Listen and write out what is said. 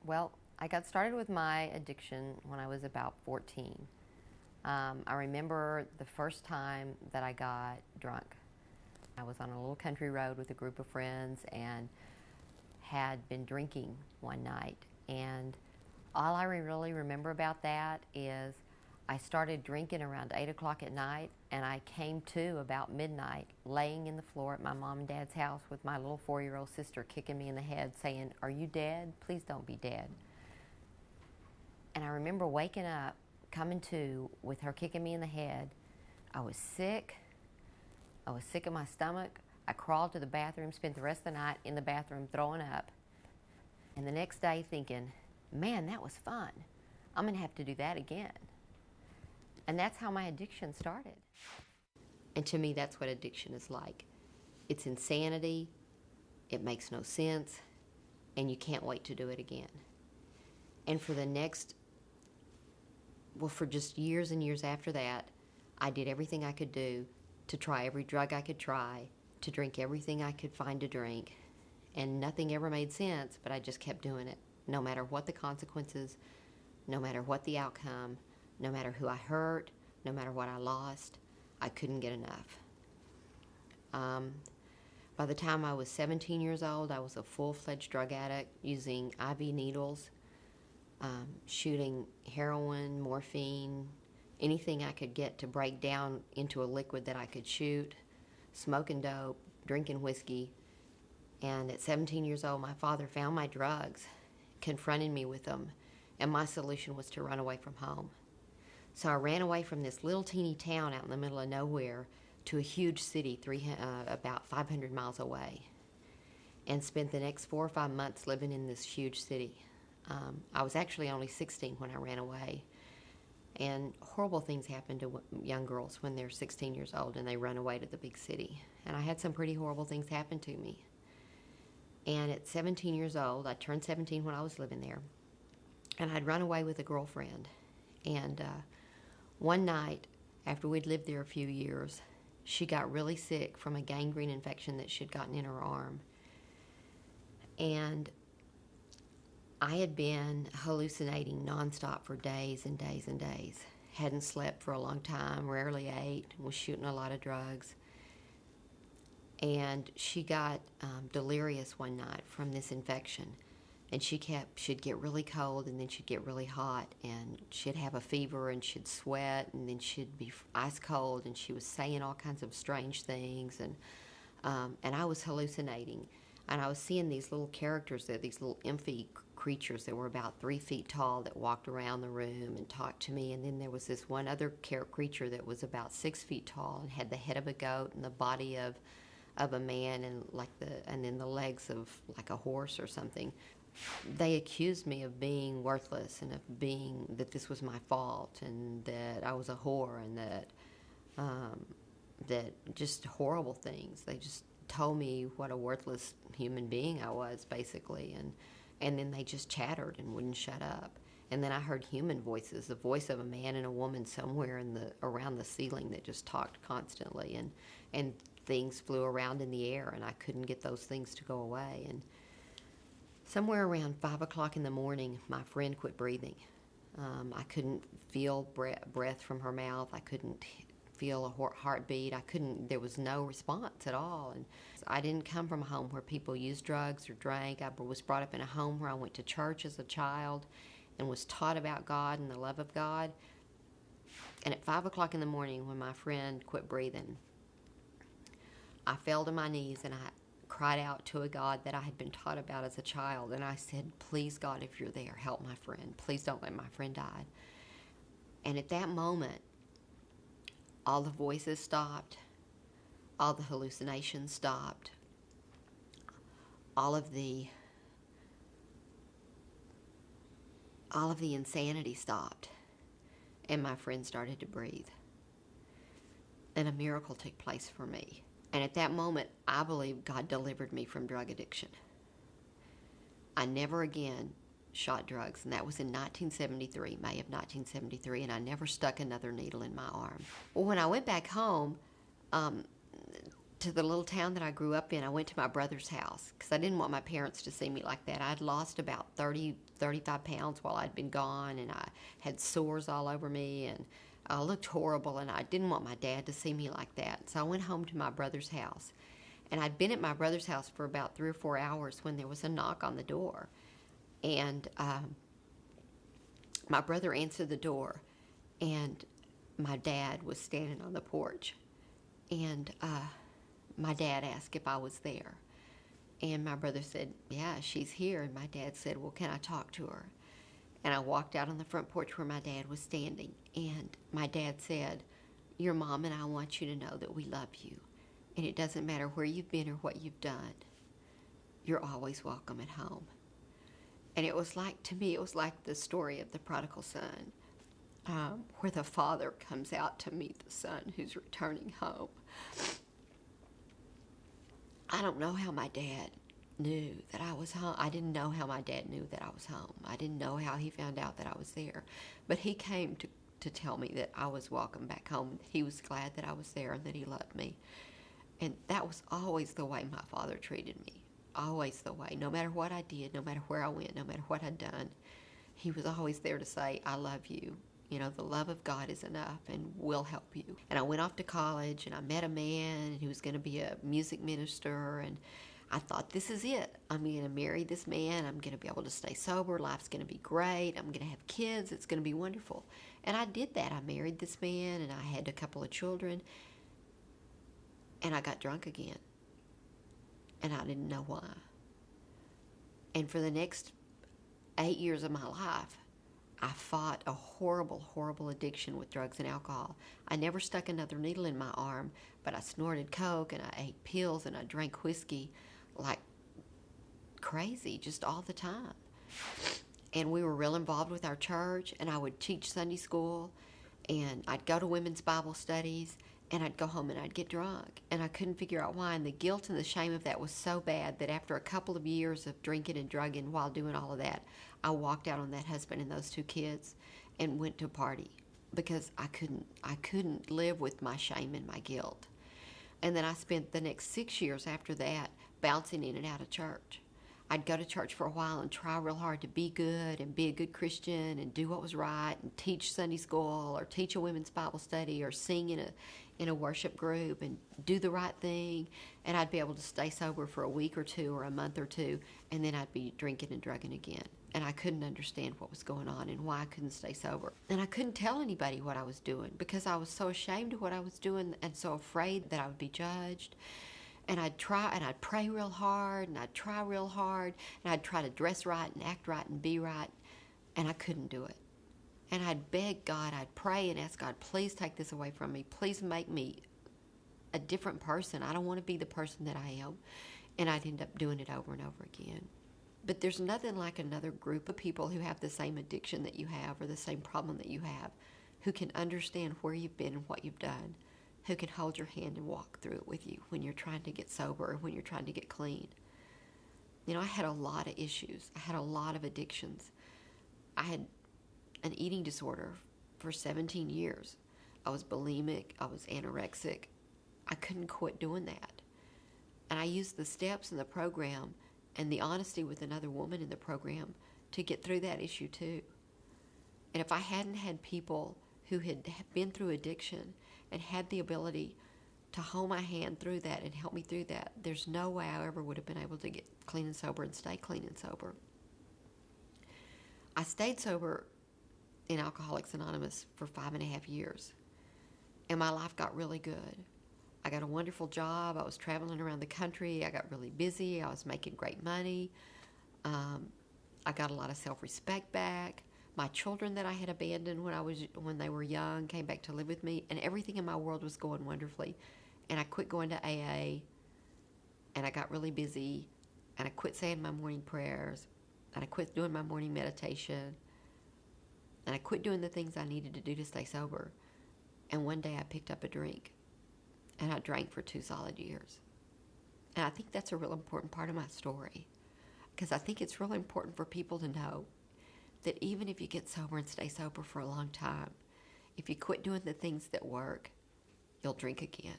Well, I got started with my addiction when I was about 14. I remember the first time that I got drunk. I was on a little country road with a group of friends and had been drinking one night. And all I really remember about that is I started drinking around 8 o'clock at night, and I came to about midnight laying in the floor at my mom and dad's house with my little 4-year-old sister kicking me in the head saying, "Are you dead? Please don't be dead." And I remember waking up, coming to with her kicking me in the head. I was sick. I was sick in my stomach. I crawled to the bathroom, spent the rest of the night in the bathroom throwing up. And the next day thinking, man, that was fun. I'm going to have to do that again. And that's how my addiction started. And to me, that's what addiction is like. It's insanity. It makes no sense. And you can't wait to do it again. And for the next, well, for just years and years after that, I did everything I could do to try every drug I could try, to drink everything I could find to drink. And nothing ever made sense, but I just kept doing it. No matter what the consequences, no matter what the outcome, no matter who I hurt, no matter what I lost, I couldn't get enough. By the time I was 17 years old, I was a full-fledged drug addict using IV needles, shooting heroin, morphine, anything I could get to break down into a liquid that I could shoot, smoking dope, drinking whiskey. And at 17 years old, my father found my drugs, confronted me with them, and my solution was to run away from home. So I ran away from this little teeny town out in the middle of nowhere to a huge city about 500 miles away, and spent the next 4 or 5 months living in this huge city. I was actually only 16 when I ran away, and horrible things happen to young girls when they're 16 years old and they run away to the big city. And I had some pretty horrible things happen to me. And at 17 years old, I turned 17 when I was living there, and I'd run away with a girlfriend. And one night, after we'd lived there a few years, she got really sick from a gangrene infection that she'd gotten in her arm. And I had been hallucinating nonstop for days and days and days. Hadn't slept for a long time, rarely ate, was shooting a lot of drugs. And she got delirious one night from this infection. And she'd get really cold, and then she'd get really hot, and she'd have a fever, and she'd sweat, and then she'd be ice cold, and she was saying all kinds of strange things, and I was hallucinating. And I was seeing these little characters there, these little impy creatures that were about 3 feet tall that walked around the room and talked to me. And then there was this one other creature that was about 6 feet tall and had the head of a goat and the body of a man, and then the legs of like a horse or something. They accused me of being worthless, and that this was my fault, and that I was a whore, and that just horrible things. They just told me what a worthless human being I was, basically, and then they just chattered and wouldn't shut up. And then I heard human voices, the voice of a man and a woman somewhere around the ceiling that just talked constantly, and things flew around in the air, and I couldn't get those things to go away. And somewhere around 5 o'clock in the morning, my friend quit breathing. I couldn't feel breath from her mouth. I couldn't feel a heartbeat. There was no response at all. And I didn't come from a home where people used drugs or drank. I was brought up in a home where I went to church as a child and was taught about God and the love of God. And at 5 o'clock in the morning, when my friend quit breathing, I fell to my knees and I cried out to a God that I had been taught about as a child. And I said, "Please, God, if you're there, help my friend. Please don't let my friend die." And at that moment, all the voices stopped, all the hallucinations stopped, all of the insanity stopped, and my friend started to breathe. And a miracle took place for me. And at that moment, I believe God delivered me from drug addiction. I never again shot drugs, and that was in 1973, May of 1973, and I never stuck another needle in my arm. Well, when I went back home, to the little town that I grew up in. I went to my brother's house because I didn't want my parents to see me like that. I'd lost about 35 pounds while I'd been gone, and I had sores all over me, and I looked horrible, and I didn't want my dad to see me like that. So I went home to my brother's house, and I'd been at my brother's house for about 3 or 4 hours when there was a knock on the door, and my brother answered the door, and my dad was standing on the porch, and my dad asked if I was there. And my brother said, yeah, she's here. And my dad said, well, can I talk to her? And I walked out on the front porch where my dad was standing. And my dad said, your mom and I want you to know that we love you. And it doesn't matter where you've been or what you've done. You're always welcome at home. And it was like, to me, it was like the story of the prodigal son, where the father comes out to meet the son who's returning home. I don't know how my dad knew that I was home. I didn't know how my dad knew that I was home. I didn't know how he found out that I was there. But he came to tell me that I was welcome back home. He was glad that I was there and that he loved me. And that was always the way my father treated me. Always the way. No matter what I did, no matter where I went, no matter what I'd done, he was always there to say, I love you. You know, the love of God is enough and will help you. And I went off to college, and I met a man who was going to be a music minister, and I thought, this is it. I'm going to marry this man. I'm going to be able to stay sober. Life's going to be great. I'm going to have kids. It's going to be wonderful. And I did that. I married this man, and I had a couple of children, and I got drunk again. And I didn't know why. And for the next 8 years of my life, I fought a horrible, horrible addiction with drugs and alcohol. I never stuck another needle in my arm, but I snorted coke, and I ate pills, and I drank whiskey like crazy, just all the time. And we were real involved with our church, and I would teach Sunday school, and I'd go to women's Bible studies, and I'd go home and I'd get drunk. And I couldn't figure out why, and the guilt and the shame of that was so bad that after a couple of years of drinking and drugging while doing all of that, I walked out on that husband and those 2 kids and went to a party because I couldn't live with my shame and my guilt. And then I spent the next 6 years after that bouncing in and out of church. I'd go to church for a while and try real hard to be good and be a good Christian and do what was right and teach Sunday school or teach a women's Bible study or sing in a worship group and do the right thing. And I'd be able to stay sober for a week or 2 or a month or 2, and then I'd be drinking and drugging again. And I couldn't understand what was going on and why I couldn't stay sober. And I couldn't tell anybody what I was doing because I was so ashamed of what I was doing and so afraid that I would be judged. And I'd try, and I'd pray real hard, and I'd try real hard, and I'd try to dress right and act right and be right, and I couldn't do it. And I'd beg God, I'd pray and ask God, please take this away from me. Please make me a different person. I don't want to be the person that I am. And I'd end up doing it over and over again. But there's nothing like another group of people who have the same addiction that you have or the same problem that you have, who can understand where you've been and what you've done, who can hold your hand and walk through it with you when you're trying to get sober or when you're trying to get clean. You know, I had a lot of issues. I had a lot of addictions. I had an eating disorder for 17 years. I was bulimic. I was anorexic. I couldn't quit doing that. And I used the steps in the program and the honesty with another woman in the program to get through that issue too. And if I hadn't had people who had been through addiction and had the ability to hold my hand through that and help me through that, there's no way I ever would have been able to get clean and sober and stay clean and sober. I stayed sober in Alcoholics Anonymous for 5.5 years, and my life got really good. I got a wonderful job. I was traveling around the country. I got really busy. I was making great money. I got a lot of self-respect back. My children that I had abandoned when they were young came back to live with me, and everything in my world was going wonderfully. And I quit going to AA, and I got really busy, and I quit saying my morning prayers, and I quit doing my morning meditation, and I quit doing the things I needed to do to stay sober. And one day I picked up a drink, and I drank for 2 solid years. And I think that's a real important part of my story, because I think it's really important for people to know that even if you get sober and stay sober for a long time, if you quit doing the things that work, you'll drink again.